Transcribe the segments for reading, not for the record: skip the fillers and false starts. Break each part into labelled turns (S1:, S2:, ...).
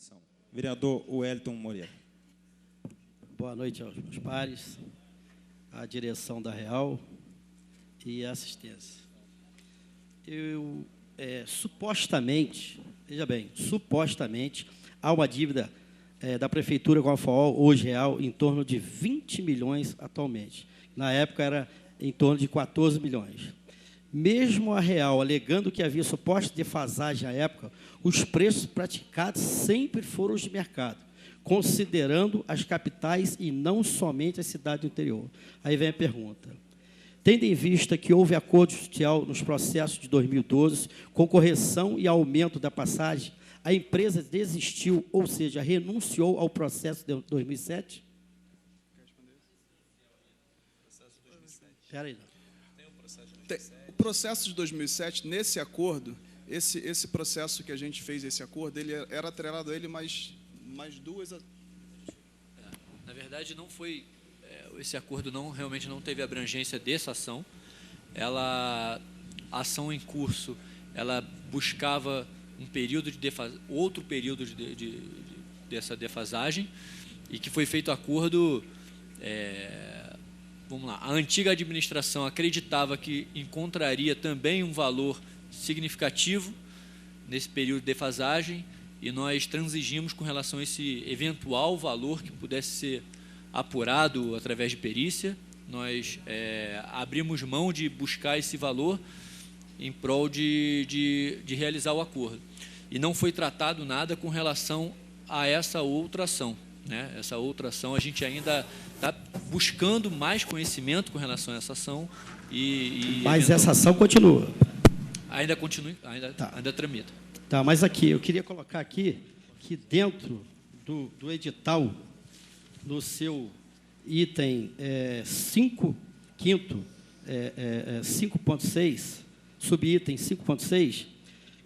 S1: votação. Vereador Wellington Moreira.
S2: Boa noite aos meus pares, à direção da Real e à assistência. Supostamente, veja bem, supostamente, há uma dívida da Prefeitura com a FAO, hoje real, em torno de 20 milhões atualmente. Na época, era em torno de 14 milhões. Mesmo a Real alegando que havia suposta defasagem à época, os preços praticados sempre foram os de mercado, considerando as capitais e não somente as cidades do interior. Aí vem a pergunta. Tendo em vista que houve acordo judicial nos processos de 2012, com correção e aumento da passagem, a empresa desistiu, ou seja, renunciou ao processo de 2007? Espera aí, não.
S3: O processo de 2007, nesse acordo, esse processo que a gente fez, esse acordo, ele era atrelado a ele mais duas...
S4: Na verdade, não foi... esse acordo realmente não teve abrangência dessa ação. A ação em curso, ela buscava outro período dessa defasagem, e que foi feito acordo... Vamos lá, a antiga administração acreditava que encontraria também um valor significativo nesse período de defasagem, e nós transigimos com relação a esse eventual valor que pudesse ser apurado através de perícia. Nós abrimos mão de buscar esse valor em prol de realizar o acordo. E não foi tratado nada com relação a essa outra ação. Essa outra ação, a gente ainda está buscando mais conhecimento com relação a essa ação.
S2: Mas essa ação continua?
S4: Ainda continua, ainda tramita.
S2: Tá, mas aqui, eu queria colocar aqui que dentro do edital, no seu item 5.6, subitem 5.6,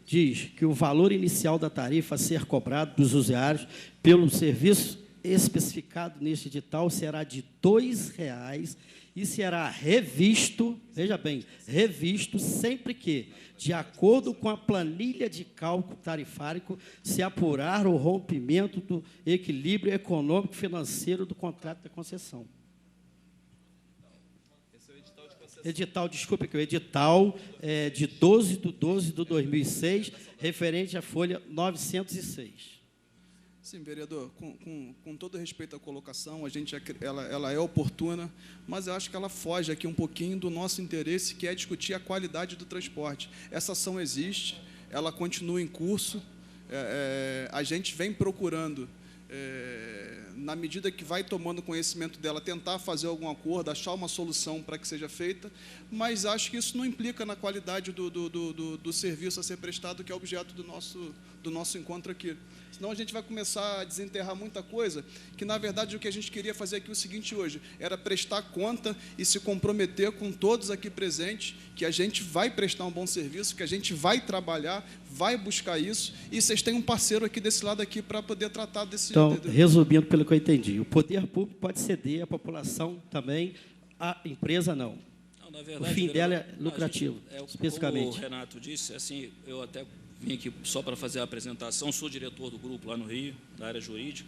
S2: diz que o valor inicial da tarifa a ser cobrado dos usuários pelo serviço especificado neste edital será de R$ 2,00 e será revisto, veja bem, revisto sempre que, de acordo com a planilha de cálculo tarifário, se apurar o rompimento do equilíbrio econômico-financeiro do contrato de concessão. Edital, desculpe, que o edital é de 12/12/2006, referente à folha 906.
S3: Sim, vereador, com todo respeito à colocação, ela é oportuna, mas eu acho que ela foge aqui um pouquinho do nosso interesse, que é discutir a qualidade do transporte. Essa ação existe, ela continua em curso, a gente vem procurando, na medida que vai tomando conhecimento dela, tentar fazer algum acordo, achar uma solução para que seja feita, mas acho que isso não implica na qualidade do serviço a ser prestado, que é objeto do nosso encontro aqui. Senão a gente vai começar a desenterrar muita coisa, que, na verdade, o que a gente queria fazer aqui o seguinte hoje, era prestar conta e se comprometer com todos aqui presentes, que a gente vai prestar um bom serviço, que a gente vai trabalhar, vai buscar isso, e vocês têm um parceiro aqui desse lado aqui para poder tratar desse...
S2: Então, resumindo pelo que eu entendi, o poder público pode ceder, a população também, a empresa não.
S5: Não, na verdade,
S2: o fim dela é lucrativo, especificamente.
S5: Como o Renato disse, assim, eu até vim aqui só para fazer a apresentação, sou diretor do grupo lá no Rio, da área jurídica.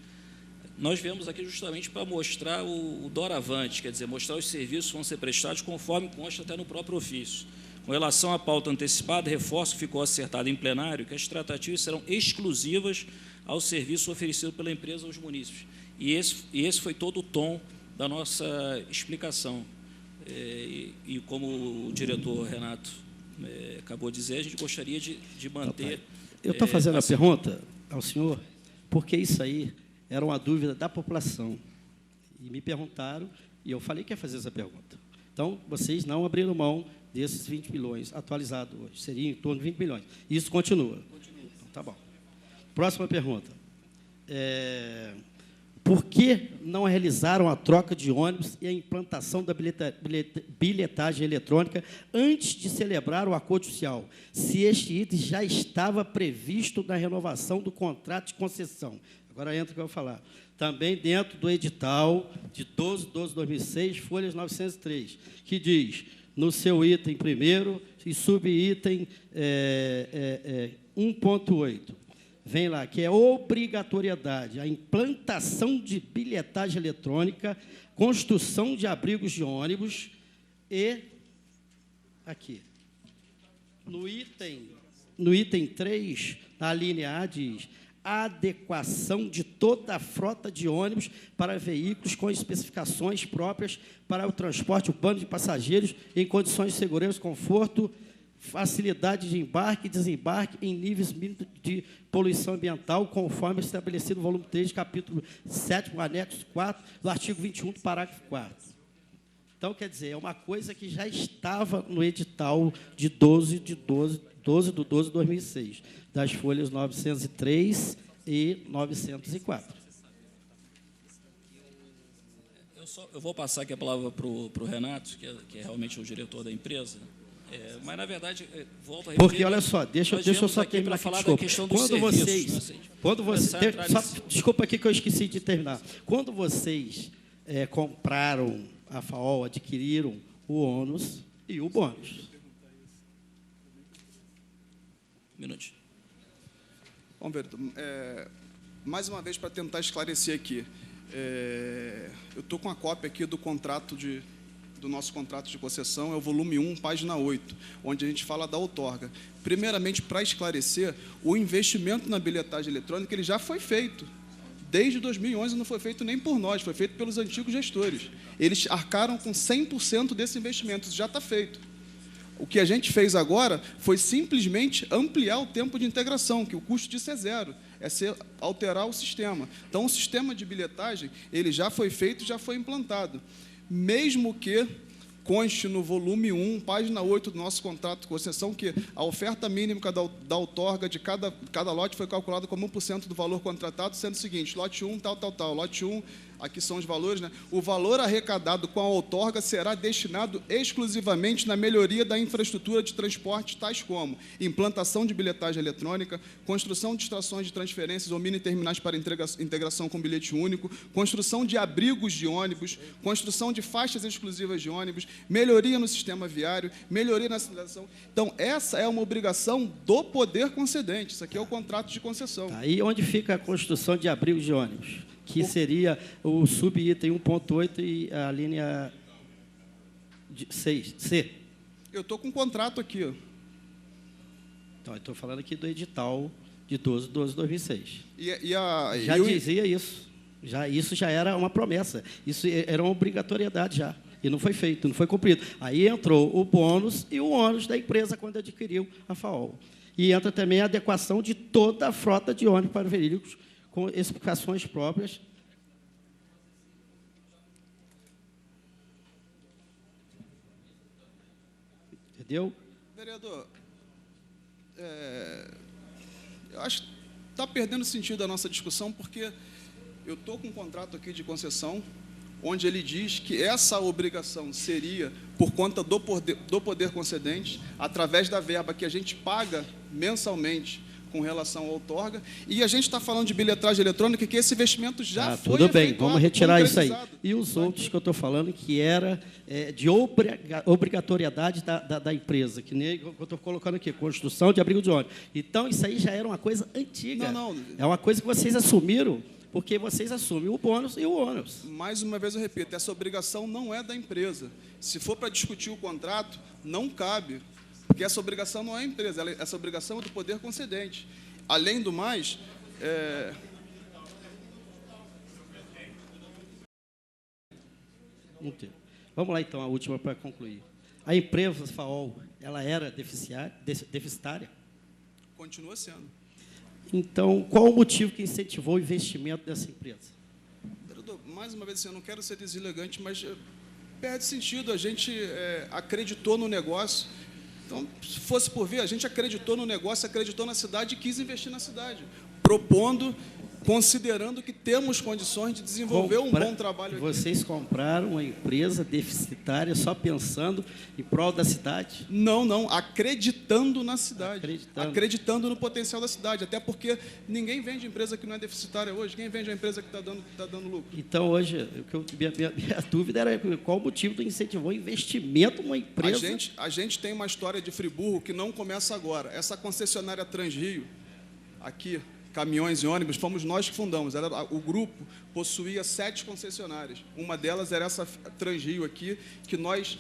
S5: Nós viemos aqui justamente para mostrar o doravante, quer dizer, mostrar os serviços que vão ser prestados conforme consta até no próprio ofício. Com relação à pauta antecipada, reforço que ficou acertado em plenário que as tratativas serão exclusivas ao serviço oferecido pela empresa aos munícipes. E esse foi todo o tom da nossa explicação. E como o diretor Renato acabou de dizer, a gente gostaria de manter...
S2: Eu estou fazendo a pergunta ao senhor, porque isso aí era uma dúvida da população. E me perguntaram, e eu falei que ia fazer essa pergunta. Então, vocês não abriram mão desses 20 milhões atualizados hoje. Seria em torno de 20 milhões. Isso continua. Então, tá bom. Próxima pergunta. Por que não realizaram a troca de ônibus e a implantação da bilhetagem eletrônica antes de celebrar o acordo judicial, se este item já estava previsto na renovação do contrato de concessão? Agora entra o que eu vou falar. Também dentro do edital de 12/12/2006, folhas 903, que diz, no seu item primeiro e subitem 1.8, vem lá, que é obrigatoriedade, a implantação de bilhetagem eletrônica, construção de abrigos de ônibus e, aqui, no item 3, na linha A, diz adequação de toda a frota de ônibus para veículos com especificações próprias para o transporte urbano de passageiros em condições de segurança, conforto, facilidade de embarque e desembarque em níveis mínimos de poluição ambiental, conforme estabelecido no volume 3, capítulo 7, anexo 4, do artigo 21, do parágrafo 4. Então, quer dizer, é uma coisa que já estava no edital de 12 de 2006, das folhas 903 e 904.
S5: Eu vou passar aqui a palavra para o Renato, que é realmente o diretor da empresa. Mas, na verdade, volto a repetir...
S2: Porque, olha só, deixa eu só terminar aqui, desculpa. Desculpa aqui que eu esqueci de terminar. Quando vocês compraram a FAO, adquiriram o ônus e o bônus.
S5: Um minutinho.
S3: Bom, vereador, mais uma vez para tentar esclarecer aqui, eu estou com a cópia aqui do contrato do nosso contrato de concessão, é o volume 1, página 8, onde a gente fala da outorga. Primeiramente, para esclarecer, o investimento na bilhetagem eletrônica ele já foi feito. Desde 2011 não foi feito nem por nós, foi feito pelos antigos gestores. Eles arcaram com 100% desse investimento, isso já está feito. O que a gente fez agora foi simplesmente ampliar o tempo de integração, que o custo disso é zero, alterar o sistema. Então, o sistema de bilhetagem ele já foi feito, já foi implantado. Mesmo que conste no volume 1, página 8 do nosso contrato de concessão, que a oferta mínima da outorga de cada lote foi calculada como 1% do valor contratado, sendo o seguinte, lote 1, tal, lote 1, aqui são os valores, né? O valor arrecadado com a outorga será destinado exclusivamente na melhoria da infraestrutura de transporte, tais como implantação de bilhetagem eletrônica, construção de estações de transferências ou mini-terminais para integração com bilhete único, construção de abrigos de ônibus, construção de faixas exclusivas de ônibus, melhoria no sistema viário, melhoria na sinalização. Então, essa é uma obrigação do poder concedente. Isso aqui é o contrato de concessão.
S2: Aí onde fica a construção de abrigos de ônibus? Que seria o subitem 1.8 e a linha 6, C.
S3: Eu estou com um contrato aqui. Ó.
S2: Então, eu estou falando aqui do edital de 12/2006.
S3: Já
S2: dizia isso. Isso já era uma promessa. Isso era uma obrigatoriedade já. E não foi feito, não foi cumprido. Aí entrou o bônus e o ônus da empresa quando adquiriu a FAO. E entra também a adequação de toda a frota de ônibus para veículos com especificações próprias. Entendeu?
S3: Vereador, eu acho que está perdendo sentido a nossa discussão, porque eu estou com um contrato aqui de concessão, onde ele diz que essa obrigação seria por conta do poder concedente, através da verba que a gente paga mensalmente com relação à outorga, e a gente está falando de bilhetagem eletrônica, que esse investimento já foi
S2: tudo bem,
S3: efetuado,
S2: vamos retirar isso aí. E os outros que eu estou falando, que era de obrigatoriedade da empresa, que nem eu estou colocando aqui, construção de abrigo de ônibus. Então, isso aí já era uma coisa antiga.
S3: Não.
S2: É uma coisa que vocês assumiram, porque vocês assumem o bônus e o ônus.
S3: Mais uma vez eu repito, essa obrigação não é da empresa. Se for para discutir o contrato, não cabe, porque essa obrigação não é a empresa, essa obrigação é do poder concedente. Além do mais,
S2: Vamos lá, então, a última para concluir. A empresa FAO, ela era deficitária?
S3: Continua sendo.
S2: Então, qual o motivo que incentivou o investimento dessa empresa?
S3: Vereador, mais uma vez, eu não quero ser deselegante, mas perde sentido. A gente acreditou no negócio. Então, se fosse por ver, a gente acreditou no negócio, acreditou na cidade e quis investir na cidade, propondo, considerando que temos condições de desenvolver um bom trabalho aqui.
S2: Vocês compraram uma empresa deficitária só pensando em prol da cidade?
S3: Não, acreditando na cidade,
S2: acreditando
S3: no potencial da cidade, até porque ninguém vende empresa que não é deficitária hoje, quem vende a empresa que está dando lucro?
S2: Então, hoje, minha dúvida era qual o motivo do incentivo, o investimento numa empresa...
S3: A gente tem uma história de Friburgo que não começa agora. Essa concessionária Transrio, aqui, caminhões e ônibus, fomos nós que fundamos. O grupo possuía 7 concessionárias. Uma delas era essa Transrio aqui, que nós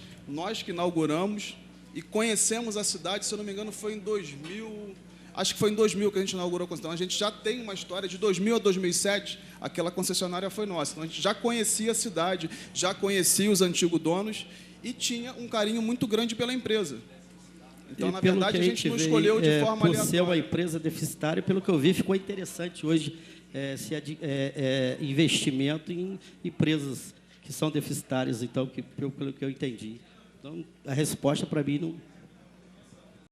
S3: que inauguramos e conhecemos a cidade, se eu não me engano, foi em 2000... Acho que foi em 2000 que a gente inaugurou a concessionária. A gente já tem uma história de 2000 a 2007, aquela concessionária foi nossa. Então, a gente já conhecia a cidade, já conhecia os antigos donos e tinha um carinho muito grande pela empresa. Então, na verdade, a gente não escolheu de forma aleatória.
S2: Por ser uma empresa deficitária, pelo que eu vi, ficou interessante hoje investimento em empresas que são deficitárias, então, pelo que eu entendi. Então, a resposta, para mim, não